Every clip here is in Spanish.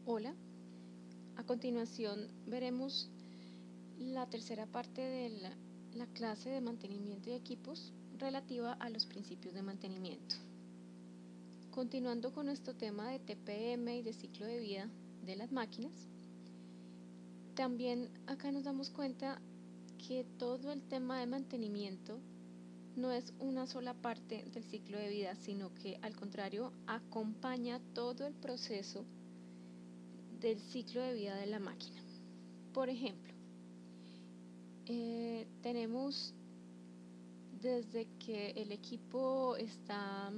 Hola, a continuación veremos la tercera parte de la clase de mantenimiento de equipos relativa a los principios de mantenimiento. Continuando con nuestro tema de TPM y de ciclo de vida de las máquinas, también acá nos damos cuenta que todo el tema de mantenimiento no es una sola parte del ciclo de vida, sino que al contrario acompaña todo el proceso del ciclo de vida de la máquina. Por ejemplo, tenemos desde que el equipo está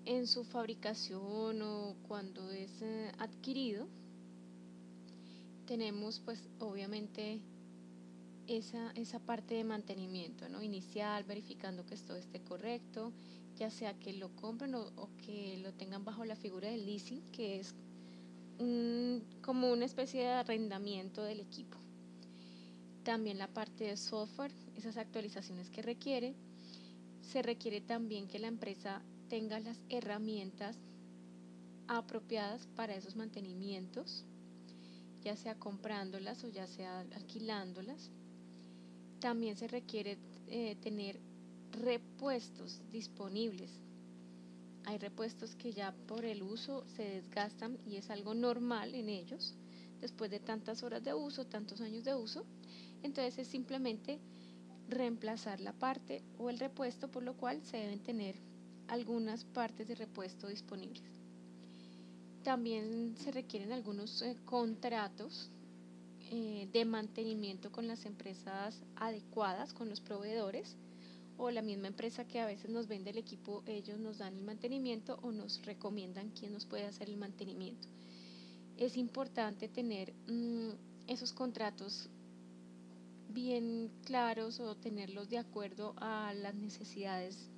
en su fabricación o cuando es adquirido, tenemos pues obviamente esa parte de mantenimiento, ¿no? Inicial, verificando que todo esté correcto, ya sea que lo compren o que lo tengan bajo la figura del leasing, que es como una especie de arrendamiento del equipo. También la parte de software, esas actualizaciones que requiere. Se requiere también que la empresa tenga las herramientas apropiadas para esos mantenimientos, ya sea comprándolas o ya sea alquilándolas. También se requiere tener repuestos disponibles. Hay repuestos que ya por el uso se desgastan y es algo normal en ellos, después de tantas horas de uso, tantos años de uso. Entonces es simplemente reemplazar la parte o el repuesto, por lo cual se deben tener algunas partes de repuesto disponibles. También se requieren algunos contratos de mantenimiento con las empresas adecuadas, con los proveedores o la misma empresa que a veces nos vende el equipo, ellos nos dan el mantenimiento o nos recomiendan quién nos puede hacer el mantenimiento. Es importante tener esos contratos bien claros o tenerlos de acuerdo a las necesidades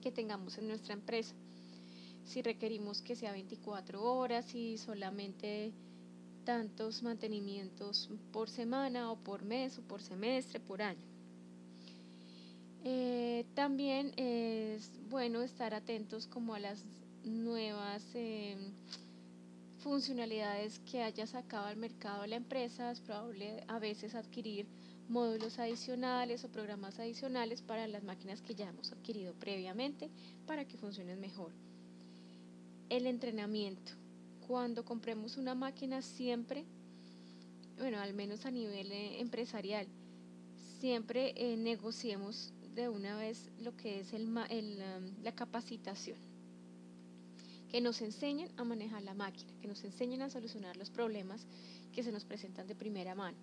que tengamos en nuestra empresa. Si requerimos que sea 24 horas y solamente tantos mantenimientos por semana o por mes o por semestre, por año. También es bueno estar atentos como a las nuevas funcionalidades que haya sacado al mercado la empresa. Es probable a veces adquirir módulos adicionales o programas adicionales para las máquinas que ya hemos adquirido previamente para que funcionen mejor. El entrenamiento. Cuando compremos una máquina siempre, bueno, al menos a nivel empresarial, siempre negociemos de una vez lo que es la capacitación. Que nos enseñen a manejar la máquina, que nos enseñen a solucionar los problemas que se nos presentan de primera mano.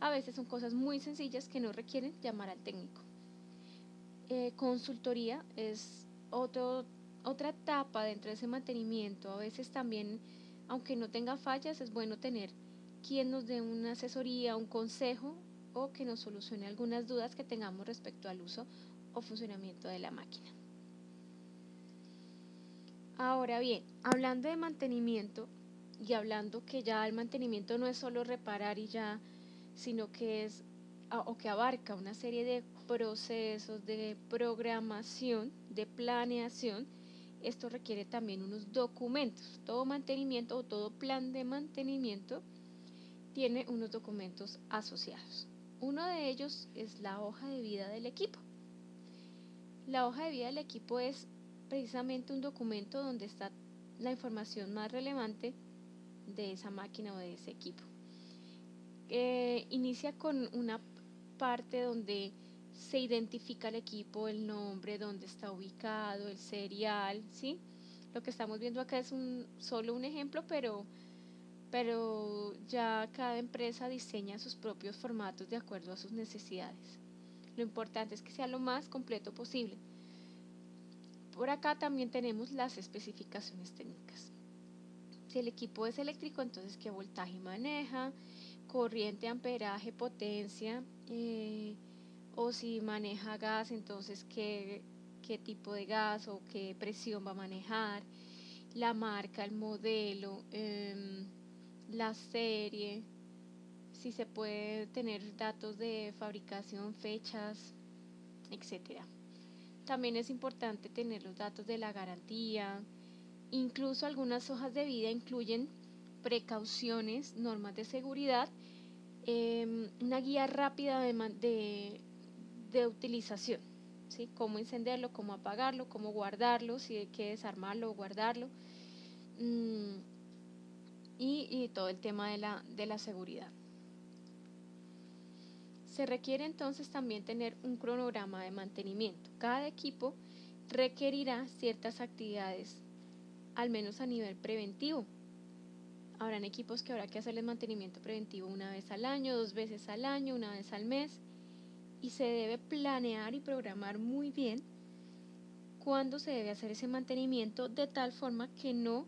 A veces son cosas muy sencillas que no requieren llamar al técnico. Consultoría es otra etapa dentro de ese mantenimiento. A veces también, aunque no tenga fallas, es bueno tener quien nos dé una asesoría, un consejo o que nos solucione algunas dudas que tengamos respecto al uso o funcionamiento de la máquina. Ahora bien, hablando de mantenimiento y hablando que ya el mantenimiento no es solo reparar y ya, sino que es o que abarca una serie de procesos de programación, de planeación, esto requiere también unos documentos. Todo mantenimiento o todo plan de mantenimiento tiene unos documentos asociados. Uno de ellos es la hoja de vida del equipo. La hoja de vida del equipo es precisamente un documento donde está la información más relevante de esa máquina o de ese equipo. Inicia con una parte donde se identifica el equipo, el nombre, dónde está ubicado, el serial, ¿sí? Lo que estamos viendo acá es solo un ejemplo, pero ya cada empresa diseña sus propios formatos de acuerdo a sus necesidades. Lo importante es que sea lo más completo posible. Por acá también tenemos las especificaciones técnicas. Si el equipo es eléctrico, entonces qué voltaje maneja, corriente, amperaje, potencia, o si maneja gas, entonces qué tipo de gas o qué presión va a manejar, la marca, el modelo, la serie, si se puede tener datos de fabricación, fechas, etcétera. También es importante tener los datos de la garantía Incluso algunas hojas de vida incluyen precauciones, normas de seguridad, una guía rápida de utilización, ¿sí? Cómo encenderlo, cómo apagarlo, cómo guardarlo, si hay que desarmarlo o guardarlo, mm, y todo el tema de la seguridad. Se requiere entonces también tener un cronograma de mantenimiento. Cada equipo requerirá ciertas actividades, al menos a nivel preventivo. Habrán equipos que habrá que hacerles mantenimiento preventivo una vez al año, 2 veces al año, una vez al mes, y se debe planear y programar muy bien cuándo se debe hacer ese mantenimiento, de tal forma que no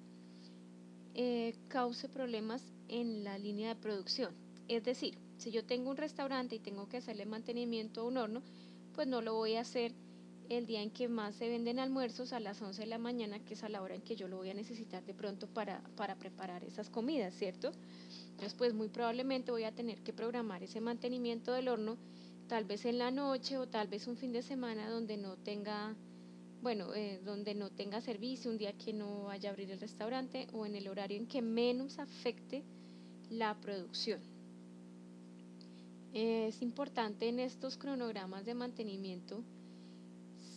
cause problemas en la línea de producción. Es decir, si yo tengo un restaurante y tengo que hacerle mantenimiento a un horno, pues no lo voy a hacer el día en que más se venden almuerzos, a las 11 de la mañana, que es a la hora en que yo lo voy a necesitar de pronto para preparar esas comidas, ¿cierto? Entonces, pues muy probablemente voy a tener que programar ese mantenimiento del horno, tal vez en la noche o tal vez un fin de semana donde no tenga, bueno, donde no tenga servicio, un día que no vaya a abrir el restaurante, o en el horario en que menos afecte la producción. Es importante en estos cronogramas de mantenimiento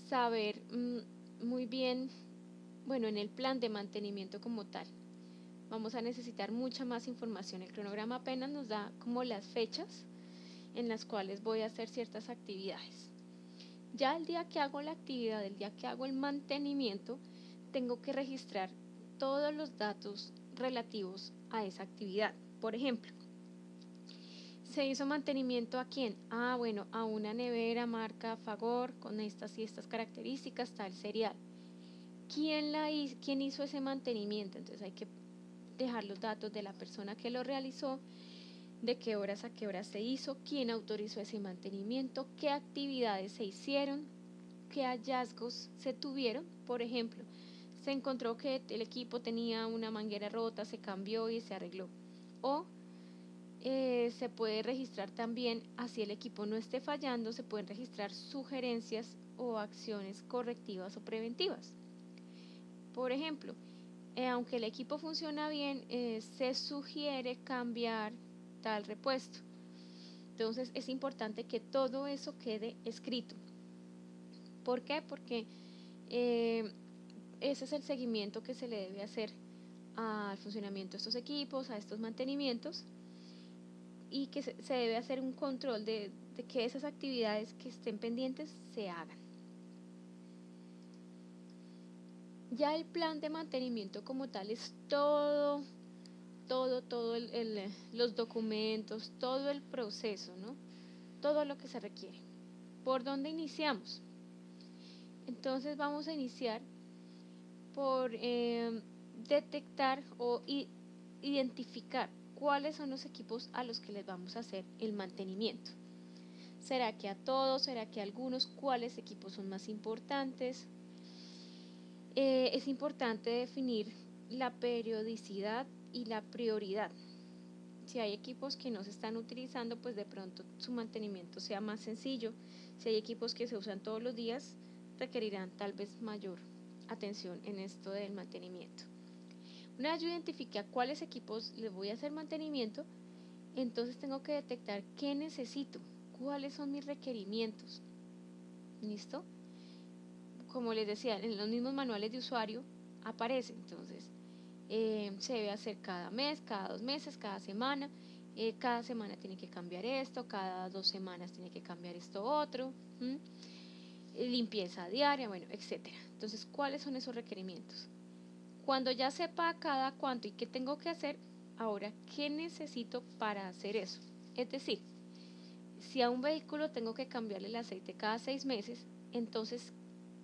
saber muy bien, bueno, en el plan de mantenimiento como tal, vamos a necesitar mucha más información. El cronograma apenas nos da como las fechas en las cuales voy a hacer ciertas actividades. Ya el día que hago la actividad, el día que hago el mantenimiento, tengo que registrar todos los datos relativos a esa actividad. Por ejemplo, ¿se hizo mantenimiento a quién? Ah, bueno, a una nevera marca Fagor con estas y estas características, tal serial. ¿Quién hizo ese mantenimiento? Entonces hay que dejar los datos de la persona que lo realizó, de qué horas a qué horas se hizo, quién autorizó ese mantenimiento, qué actividades se hicieron, qué hallazgos se tuvieron. Por ejemplo, se encontró que el equipo tenía una manguera rota, se cambió y se arregló. O se puede registrar también, así el equipo no esté fallando, se pueden registrar sugerencias o acciones correctivas o preventivas. Por ejemplo, aunque el equipo funciona bien, se sugiere cambiar tal repuesto. Entonces es importante que todo eso quede escrito. ¿Por qué? Porque ese es el seguimiento que se le debe hacer al funcionamiento de estos equipos, a estos mantenimientos, y que se debe hacer un control de que esas actividades que estén pendientes se hagan. Ya el plan de mantenimiento como tal es todo los documentos, todo el proceso, ¿no? Todo lo que se requiere. ¿Por dónde iniciamos? Entonces vamos a iniciar por detectar o identificar cuáles son los equipos a los que les vamos a hacer el mantenimiento. ¿Será que a todos? ¿Será que a algunos? ¿Cuáles equipos son más importantes? Es importante definir la periodicidad y la prioridad. Si hay equipos que no se están utilizando, pues de pronto su mantenimiento sea más sencillo. Si hay equipos que se usan todos los días, requerirán tal vez mayor atención en esto del mantenimiento. Una vez yo identifique a cuáles equipos les voy a hacer mantenimiento, entonces tengo que detectar qué necesito, cuáles son mis requerimientos. ¿Listo? Como les decía, en los mismos manuales de usuario aparece. Entonces se debe hacer cada mes, cada 2 meses, cada semana. Cada semana tiene que cambiar esto, cada 2 semanas tiene que cambiar esto otro. Limpieza diaria, bueno, etcétera. Entonces, ¿cuáles son esos requerimientos? Cuando ya sepa cada cuánto y qué tengo que hacer, ahora, ¿qué necesito para hacer eso? Es decir, si a un vehículo tengo que cambiarle el aceite cada 6 meses, entonces,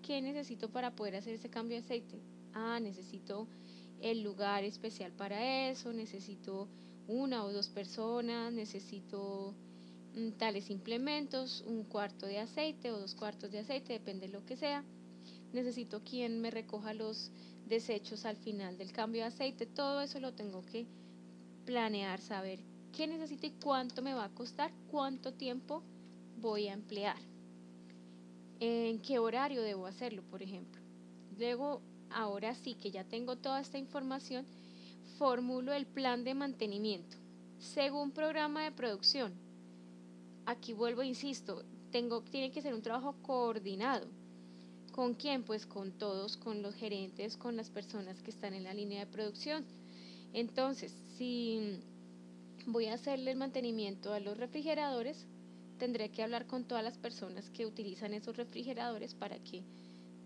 ¿qué necesito para poder hacer ese cambio de aceite? Ah, necesito el lugar especial para eso, necesito 1 o 2 personas, necesito tales implementos, 1 cuarto de aceite o 2 cuartos de aceite, depende de lo que sea. Necesito quien me recoja los desechos al final del cambio de aceite. Todo eso lo tengo que planear, saber qué necesito y cuánto me va a costar, cuánto tiempo voy a emplear, en qué horario debo hacerlo, por ejemplo. Luego ahora sí que ya tengo toda esta información, formulo el plan de mantenimiento según programa de producción. Aquí vuelvo e insisto, tiene que ser un trabajo coordinado. ¿Con quién? Pues con todos, con los gerentes, con las personas que están en la línea de producción. Entonces, si voy a hacerle el mantenimiento a los refrigeradores, tendré que hablar con todas las personas que utilizan esos refrigeradores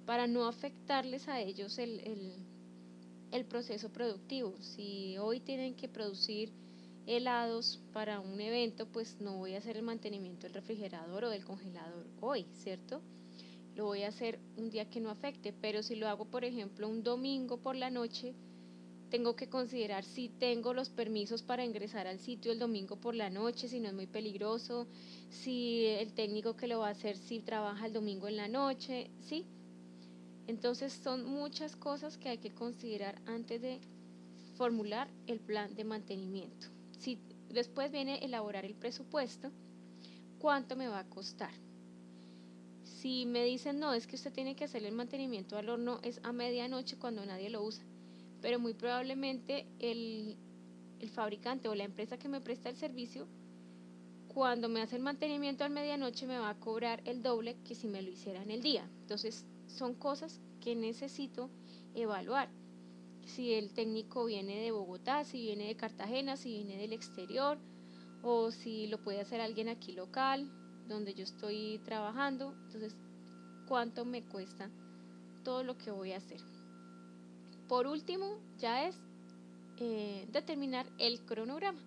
para no afectarles a ellos el proceso productivo. Si hoy tienen que producir helados para un evento, pues no voy a hacer el mantenimiento del refrigerador o del congelador hoy, ¿cierto? Lo voy a hacer un día que no afecte, pero si lo hago, por ejemplo, un domingo por la noche, tengo que considerar si tengo los permisos para ingresar al sitio el domingo por la noche, si no es muy peligroso, si el técnico que lo va a hacer, si trabaja el domingo en la noche, ¿sí? Entonces son muchas cosas que hay que considerar antes de formular el plan de mantenimiento. Si después viene elaborar el presupuesto, ¿cuánto me va a costar? Si me dicen, no, es que usted tiene que hacer el mantenimiento al horno, es a medianoche cuando nadie lo usa, pero muy probablemente el fabricante o la empresa que me presta el servicio, cuando me hace el mantenimiento a medianoche me va a cobrar el doble que si me lo hiciera en el día. Entonces son cosas que necesito evaluar. Si el técnico viene de Bogotá, si viene de Cartagena, si viene del exterior, o si lo puede hacer alguien aquí local, donde yo estoy trabajando. Entonces, ¿cuánto me cuesta todo lo que voy a hacer? Por último, ya es determinar el cronograma,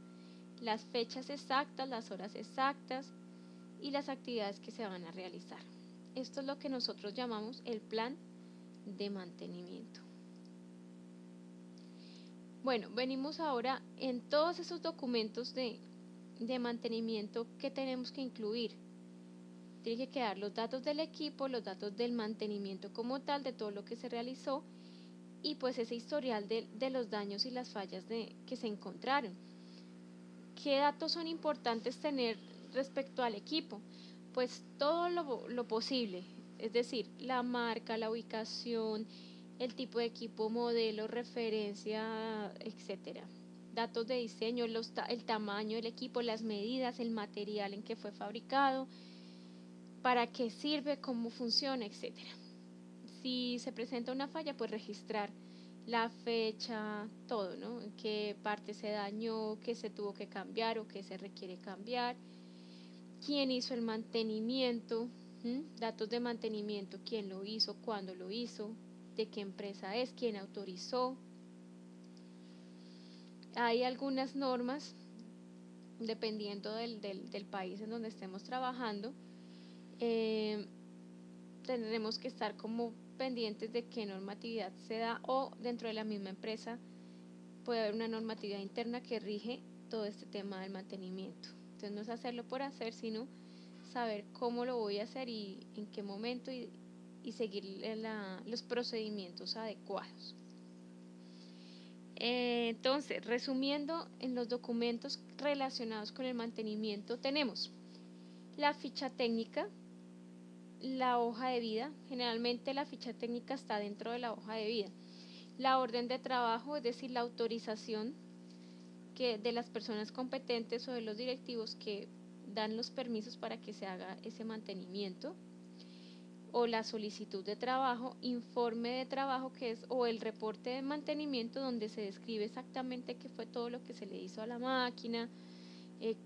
las fechas exactas, las horas exactas y las actividades que se van a realizar. Esto es lo que nosotros llamamos el plan de mantenimiento. Bueno, venimos ahora en todos esos documentos de mantenimiento que tenemos que incluir. Tiene que quedar los datos del equipo, los datos del mantenimiento como tal, de todo lo que se realizó, y pues ese historial de los daños y las fallas que se encontraron. ¿Qué datos son importantes tener respecto al equipo? Pues todo lo posible, es decir, la marca, la ubicación, el tipo de equipo, modelo, referencia, etcétera. Datos de diseño, el tamaño del equipo, las medidas, el material en que fue fabricado, para qué sirve, cómo funciona, etcétera. Si se presenta una falla, pues registrar la fecha, todo, ¿no? En qué parte se dañó, qué se tuvo que cambiar o qué se requiere cambiar, quién hizo el mantenimiento, datos de mantenimiento, quién lo hizo, cuándo lo hizo, de qué empresa es, quién autorizó. Hay algunas normas, dependiendo del país en donde estemos trabajando, tendremos que estar como pendientes de qué normatividad se da, o dentro de la misma empresa puede haber una normatividad interna que rige todo este tema del mantenimiento. Entonces no es hacerlo por hacer, sino saber cómo lo voy a hacer y en qué momento, y seguir los procedimientos adecuados. Entonces, resumiendo, en los documentos relacionados con el mantenimiento tenemos la ficha técnica, la hoja de vida. Generalmente la ficha técnica está dentro de la hoja de vida. La orden de trabajo, es decir, la autorización de las personas competentes o de los directivos que dan los permisos para que se haga ese mantenimiento, o la solicitud de trabajo, informe de trabajo, que es, o el reporte de mantenimiento, donde se describe exactamente qué fue todo lo que se le hizo a la máquina,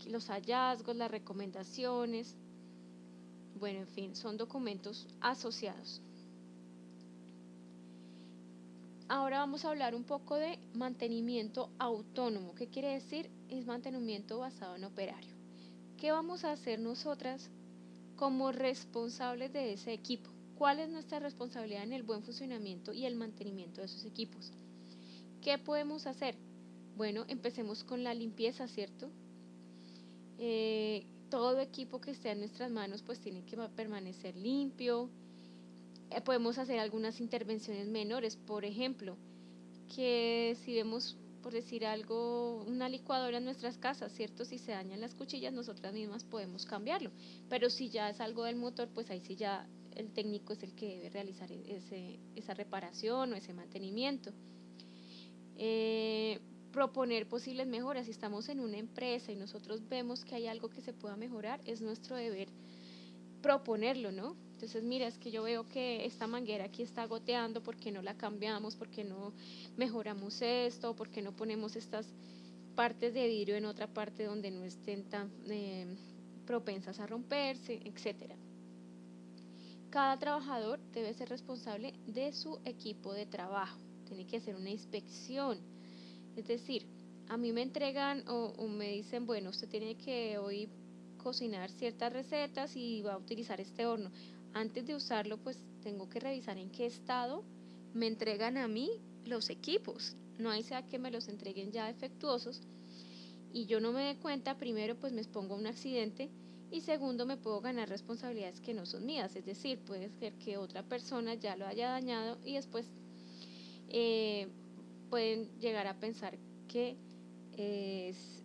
los hallazgos, las recomendaciones. Bueno, en fin, son documentos asociados. Ahora vamos a hablar un poco de mantenimiento autónomo. ¿Qué quiere decir? Es mantenimiento basado en operario. ¿Qué vamos a hacer nosotras como responsables de ese equipo? ¿Cuál es nuestra responsabilidad en el buen funcionamiento y el mantenimiento de esos equipos? ¿Qué podemos hacer? Bueno, empecemos con la limpieza, ¿cierto? Todo equipo que esté en nuestras manos pues tiene que permanecer limpio. Podemos hacer algunas intervenciones menores, por ejemplo, que si vemos, por decir algo, una licuadora en nuestras casas, ¿cierto? Si se dañan las cuchillas, nosotras mismas podemos cambiarlo, pero si ya es algo del motor, pues ahí sí ya el técnico es el que debe realizar esa reparación o ese mantenimiento. Proponer posibles mejoras. Si estamos en una empresa y nosotros vemos que hay algo que se pueda mejorar, es nuestro deber proponerlo, ¿no? Entonces, mira, es que yo veo que esta manguera aquí está goteando, ¿por qué no la cambiamos? ¿Por qué no mejoramos esto? ¿Por qué no ponemos estas partes de vidrio en otra parte donde no estén tan propensas a romperse, etcétera? Cada trabajador debe ser responsable de su equipo de trabajo. Tiene que hacer una inspección. Es decir, a mí me entregan o me dicen, bueno, usted tiene que hoy cocinar ciertas recetas y va a utilizar este horno. Antes de usarlo, pues tengo que revisar en qué estado me entregan a mí los equipos. No hay sea que me los entreguen ya defectuosos y yo no me dé cuenta, primero pues me expongo a un accidente y segundo me puedo ganar responsabilidades que no son mías. Es decir, puede ser que otra persona ya lo haya dañado y después eh, pueden llegar a pensar que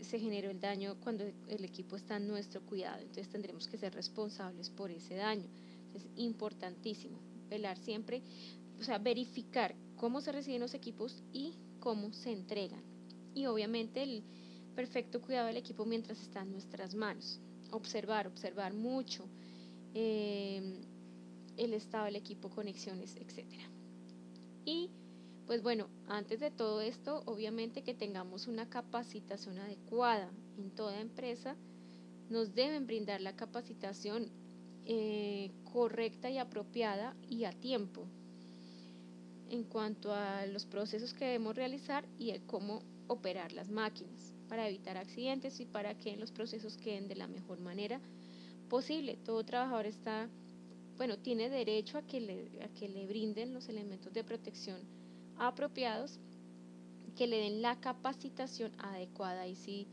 se generó el daño cuando el equipo está en nuestro cuidado. Entonces tendremos que ser responsables por ese daño. Es importantísimo velar siempre, o sea, verificar cómo se reciben los equipos y cómo se entregan. Y obviamente el perfecto cuidado del equipo mientras está en nuestras manos. Observar mucho eh, el estado del equipo, conexiones, etcétera. Y pues bueno, antes de todo esto, obviamente que tengamos una capacitación adecuada en toda empresa, nos deben brindar la capacitación correcta y apropiada y a tiempo en cuanto a los procesos que debemos realizar y el cómo operar las máquinas para evitar accidentes y para que los procesos queden de la mejor manera posible. Todo trabajador tiene derecho a que le brinden los elementos de protección apropiados, que le den la capacitación adecuada. Y si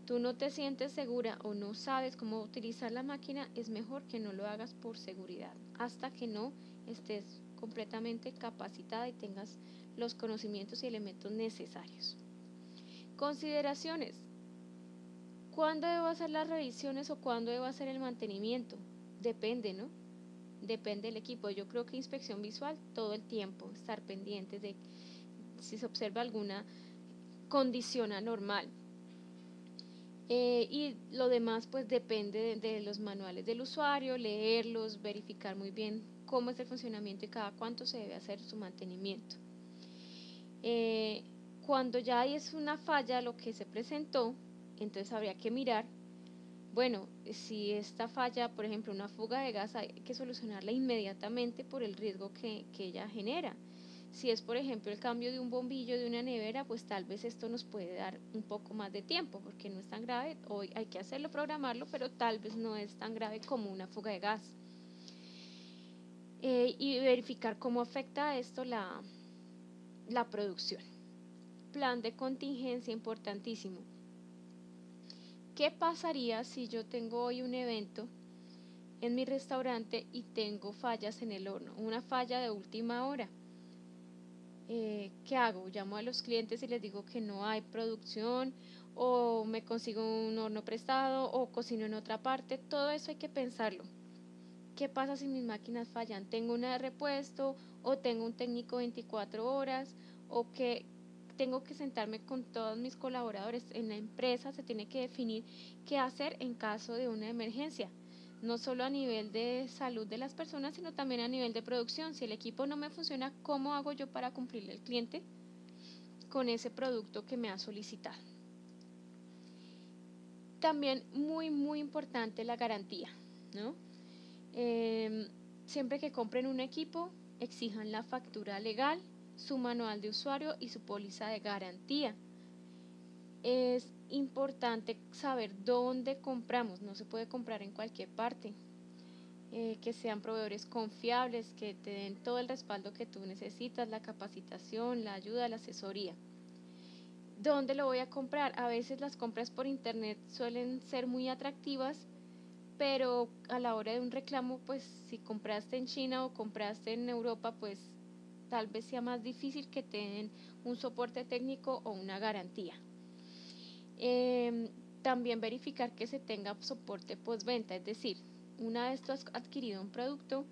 tú no te sientes segura o no sabes cómo utilizar la máquina, es mejor que no lo hagas por seguridad, hasta que no estés completamente capacitada y tengas los conocimientos y elementos necesarios. Consideraciones. ¿Cuándo debo hacer las revisiones o cuándo debo hacer el mantenimiento? Depende, ¿no? Depende del equipo. Yo creo que inspección visual todo el tiempo, estar pendientes de si se observa alguna condición anormal. Y lo demás pues depende de los manuales del usuario, leerlos, verificar muy bien cómo es el funcionamiento y cada cuánto se debe hacer su mantenimiento. Cuando ya es una falla lo que se presentó, entonces habría que mirar, bueno, si esta falla, por ejemplo, una fuga de gas, hay que solucionarla inmediatamente por el riesgo que ella genera. Si es, por ejemplo, el cambio de un bombillo de una nevera, pues tal vez esto nos puede dar un poco más de tiempo, porque no es tan grave. Hoy hay que hacerlo, programarlo, pero tal vez no es tan grave como una fuga de gas. Y verificar cómo afecta esto la producción. Plan de contingencia importantísimo. ¿Qué pasaría si yo tengo hoy un evento en mi restaurante y tengo fallas en el horno? Una falla de última hora. ¿Qué hago? Llamo a los clientes y les digo que no hay producción, o me consigo un horno prestado, o cocino en otra parte. Todo eso hay que pensarlo. ¿Qué pasa si mis máquinas fallan? ¿Tengo una de repuesto o tengo un técnico 24 horas? ¿O que tengo que sentarme con todos mis colaboradores? En la empresa se tiene que definir qué hacer en caso de una emergencia, no solo a nivel de salud de las personas, sino también a nivel de producción. Si el equipo no me funciona, ¿cómo hago yo para cumplirle al cliente con ese producto que me ha solicitado? También muy importante la garantía, ¿no? Eh, Siempre que compren un equipo, exijan la factura legal, su manual de usuario y su póliza de garantía. Es importante saber dónde compramos, no se puede comprar en cualquier parte. Que sean proveedores confiables, que te den todo el respaldo que tú necesitas, la capacitación, la ayuda, la asesoría. ¿Dónde lo voy a comprar? A veces las compras por internet suelen ser muy atractivas, pero a la hora de un reclamo, pues si compraste en China o compraste en Europa, pues tal vez sea más difícil que te den un soporte técnico o una garantía. También verificar que se tenga soporte postventa, es decir, una vez tú has adquirido un producto,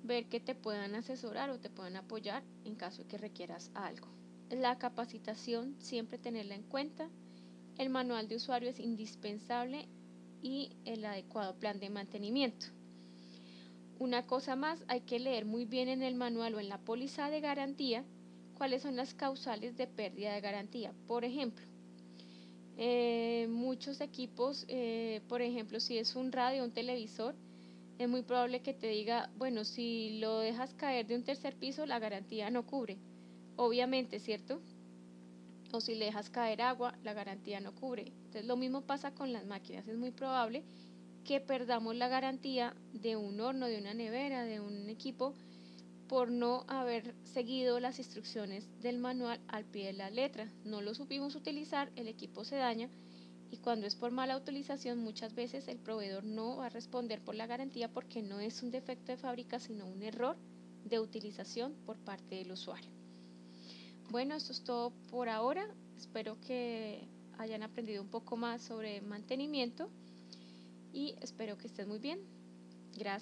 ver que te puedan asesorar o te puedan apoyar en caso de que requieras algo. La capacitación siempre tenerla en cuenta. El manual de usuario es indispensable y el adecuado plan de mantenimiento. Una cosa más, hay que leer muy bien en el manual o en la póliza de garantía cuáles son las causales de pérdida de garantía. Por ejemplo, muchos equipos, por ejemplo, si es un radio o un televisor, es muy probable que te diga, bueno, si lo dejas caer de un tercer piso, la garantía no cubre. Obviamente, ¿cierto? O si le dejas caer agua, la garantía no cubre. Entonces, lo mismo pasa con las máquinas. Es muy probable que perdamos la garantía de un horno, de una nevera, de un equipo, por no haber seguido las instrucciones del manual al pie de la letra. No lo supimos utilizar, el equipo se daña y cuando es por mala utilización muchas veces el proveedor no va a responder por la garantía porque no es un defecto de fábrica sino un error de utilización por parte del usuario. Bueno, esto es todo por ahora. Espero que hayan aprendido un poco más sobre mantenimiento y espero que estén muy bien. Gracias.